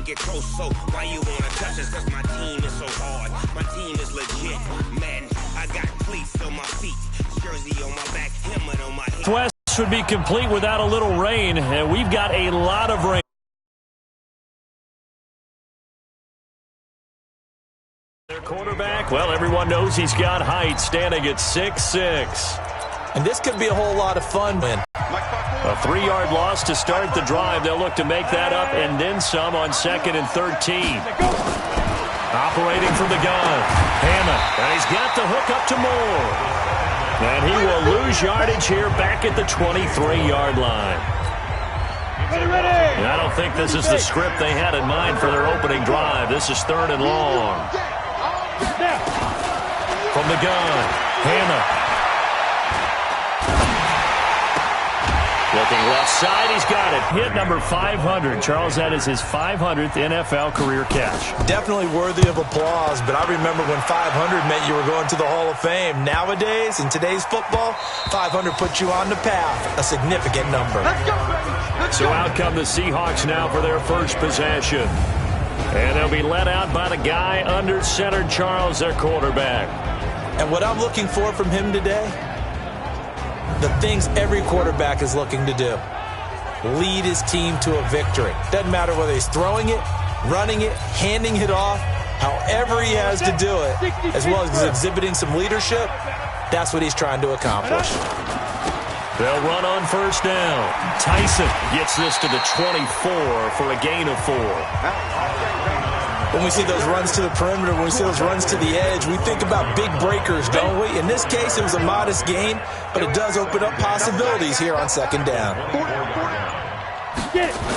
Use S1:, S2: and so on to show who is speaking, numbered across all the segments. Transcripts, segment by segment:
S1: can't get close, so why you wanna touch us? Cause my team is so hard, my team is legit. Man, I got cleats on my feet, jersey on my back, helmet on my head.
S2: West would be complete without a little rain, and we've got a lot of rain. Their quarterback, well, everyone knows he's got height, standing at 6'6".
S3: And this could be a whole lot of fun.
S2: A 3-yard loss to start the drive. They'll look to make that up and then some on 2nd and 13. Operating from the gun. Hammond, and he's got the hook up to Moore. And he will lose yardage here back at the 23-yard line. And I don't think this is the script they had in mind for their opening drive. This is 3rd and long. From the gun, Hammond. Looking left side, he's got it. Hit number 500. Charles, that is his 500th NFL career catch.
S3: Definitely worthy of applause, but I remember when 500 meant you were going to the Hall of Fame. Nowadays, in today's football, 500 puts you on the path, a significant number.
S2: So out come the Seahawks now for their first possession. And they'll be let out by the guy under center, Charles, their quarterback.
S3: And what I'm looking for from him today, the things every quarterback is looking to do. Lead his team to a victory. Doesn't matter whether he's throwing it, running it, handing it off, however he has to do it, as well as exhibiting some leadership, that's what he's trying to accomplish.
S2: They'll run on 1st down. Tyson gets this to the 24 for a gain of 4.
S3: When we see those runs to the perimeter, when we see those runs to the edge, we think about big breakers, don't we? In this case, it was a modest gain, but it does open up possibilities here on 2nd down.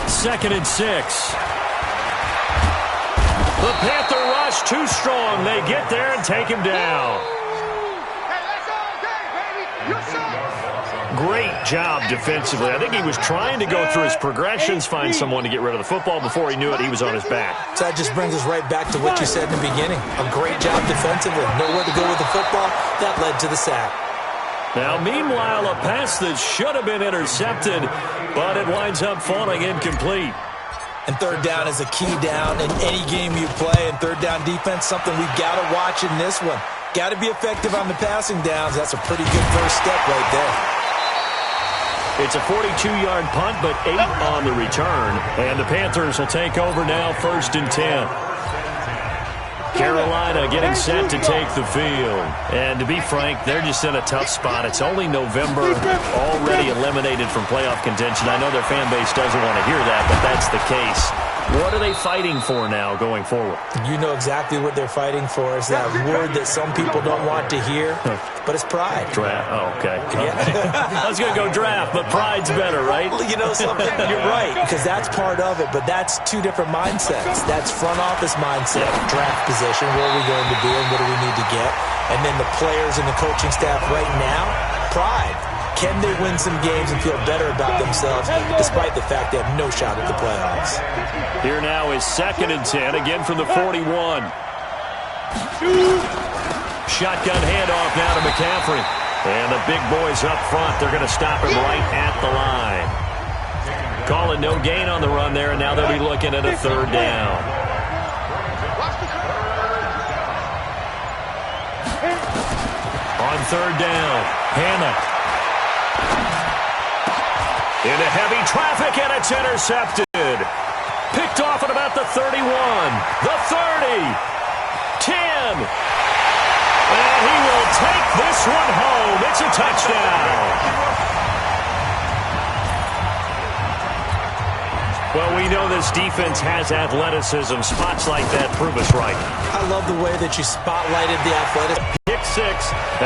S2: 2nd and 6. The Panther rush too strong. They get there and take him down. Great job defensively. I think he was trying to go through his progressions, find someone to get rid of the football. Before he knew it, he was on his back.
S3: So that just brings us right back to what you said in the beginning. A great job defensively. Nowhere to go with the football. That led to the sack.
S2: Now, meanwhile, a pass that should have been intercepted, but it winds up falling incomplete.
S3: And 3rd down is a key down in any game you play. And 3rd down defense, something we've got to watch in this one. Got to be effective on the passing downs. That's a pretty good first step right there.
S2: It's a 42-yard punt, but 8 on the return. And the Panthers will take over now, 1st and 10. Carolina getting set to take the field. And to be frank, they're just in a tough spot. It's only November, already eliminated from playoff contention. I know their fan base doesn't want to hear that, but that's the case. What are they fighting for now going forward?
S3: You know exactly what they're fighting for. Is that word that some people don't want to hear, but it's pride.
S2: Draft. Oh, okay.
S3: Yeah.
S2: I was going to go draft, but pride's better, right?
S3: Well, you know something? You're right, because that's part of it, but that's 2 different mindsets. That's front office mindset, draft position, where are we going to be and what do we need to get? And then the players and the coaching staff right now, pride. Can they win some games and feel better about themselves despite the fact they have no shot at the playoffs?
S2: Here now is 2nd and 10, again from the 41. Shotgun handoff now to McCaffrey. And the big boys up front, they're going to stop him right at the line. Calling no gain on the run there, and now they'll be looking at a 3rd down. On 3rd down, Hammond. Into heavy traffic, and it's intercepted. Picked off at about the 31, the 30, 10. And he will take this one home. It's a touchdown. Well, we know this defense has athleticism. Spots like that prove us right.
S3: I love the way that you spotlighted the athleticism.
S2: Pick 6,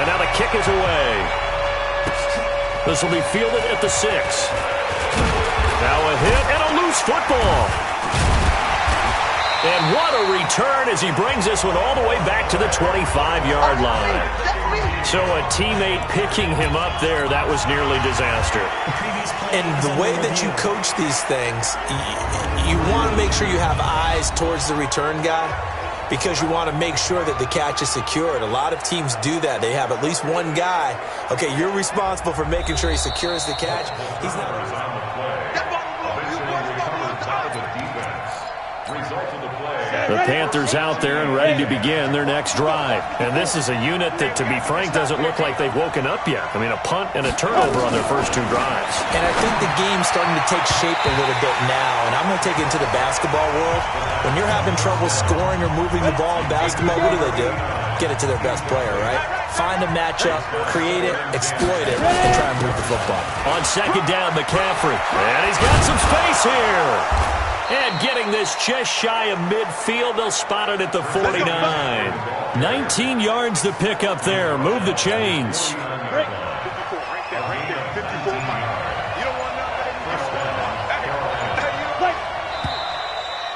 S2: and now the kick is away. This will be fielded at the 6. Now a hit and a loose football. And what a return as he brings this one all the way back to the 25-yard line. So a teammate picking him up there, that was nearly disaster.
S3: And the way that you coach these things, you want to make sure you have eyes towards the return guy, because you want to make sure that the catch is secured. A lot of teams do that. They have at least one guy. Okay, you're responsible for making sure he secures the catch. He's not.
S2: The Panthers out there and ready to begin their next drive. And this is a unit that, to be frank, doesn't look like they've woken up yet. I mean, a punt and a turnover on their first two drives.
S3: And I think the game's starting to take shape a little bit now. And I'm going to take it into the basketball world. When you're having trouble scoring or moving the ball in basketball, what do? Get it to their best player, right? Find a matchup, create it, exploit it, and try and move the football.
S2: On second down, McCaffrey. And he's got some space here. And getting this just shy of midfield, they'll spot it at the 49. 19 yards to pick up there. Move the chains.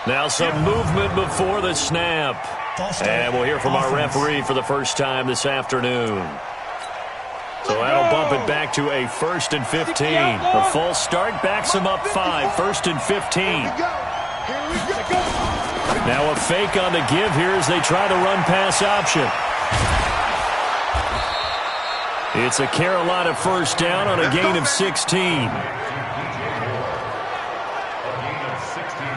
S2: Now some movement before the snap. And we'll hear from our referee for the first time this afternoon. So that'll bump it back to a 1st and 15. A false start backs him up 5. 1st and 15. Now a fake on the give here as they try the run-pass option. It's a Carolina first down on a gain of 16.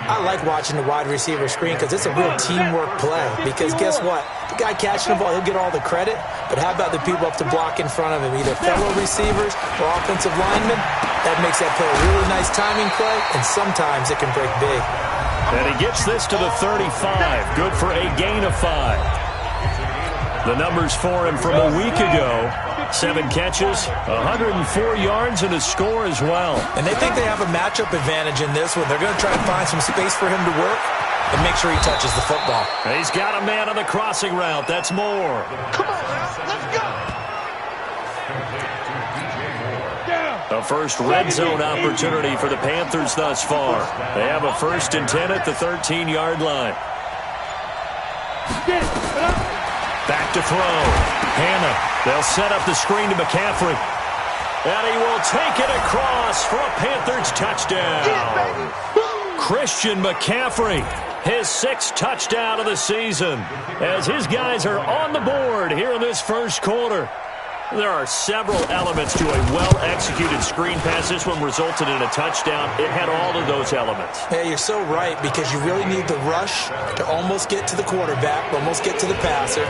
S3: I like watching the wide receiver screen because it's a real teamwork play. Because guess what? The guy catching the ball, he'll get all the credit. But how about the people up to block in front of him? Either fellow receivers or offensive linemen. That makes that play a really nice timing play, and sometimes it can break big.
S2: And he gets this to the 35. Good for a gain of 5. The numbers for him from a week ago. 7 catches, 104 yards, and a score as well.
S3: And they think they have a matchup advantage in this one. They're going to try and find some space for him to work and make sure he touches the football.
S2: He's got a man on the crossing route. That's more.
S4: Come on, let's go.
S2: A first red zone opportunity for the Panthers thus far. They have a 1st and 10 at the 13-yard line. Back to throw. Hannah. They'll set up the screen to McCaffrey. And he will take it across for a Panthers touchdown. Christian McCaffrey, his 6th touchdown of the season, as his guys are on the board here in this first quarter. There are several elements to a well-executed screen pass. This one resulted in a touchdown. It had all of those elements.
S3: Yeah, you're so right, because you really need the rush to almost get to the quarterback, almost get to the passer.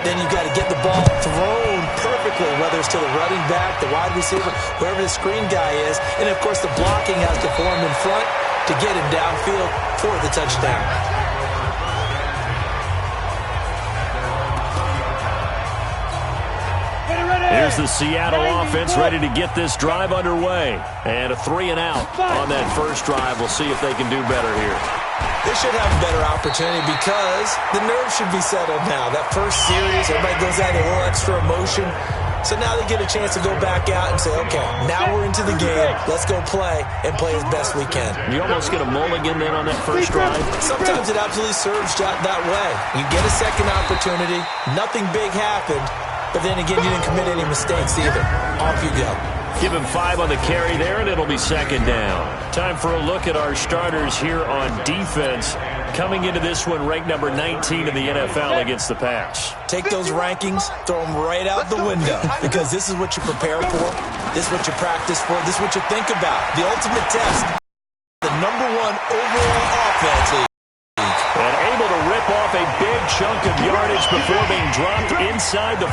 S3: Then you've got to get the ball thrown perfectly, whether it's to the running back, the wide receiver, whoever the screen guy is. And, of course, the blocking has to form in front to get him downfield for the touchdown.
S2: Here's the Seattle offense ready to get this drive underway. And a 3-and-out on that first drive. We'll see if they can do better here.
S3: They should have a better opportunity because the nerves should be settled now. That first series, everybody goes out with a little extra emotion. So now they get a chance to go back out and say, okay, now we're into the game. Let's go play and play as best we can.
S2: You almost get a mulligan then on that first drive?
S3: Sometimes it absolutely serves that way. You get a second opportunity. Nothing big happened. But then again, you didn't commit any mistakes either. Off you go.
S2: Give him 5 on the carry there, and it'll be 2nd down. Time for a look at our starters here on defense. Coming into this one, ranked number 19 in the NFL against the pass.
S3: Take those rankings, throw them right out the window, because this is what you prepare for. This is what you practice for. This is what you think about. The ultimate test. The #1 overall offense.
S2: And able to rip off a big chunk of yardage before being dropped inside the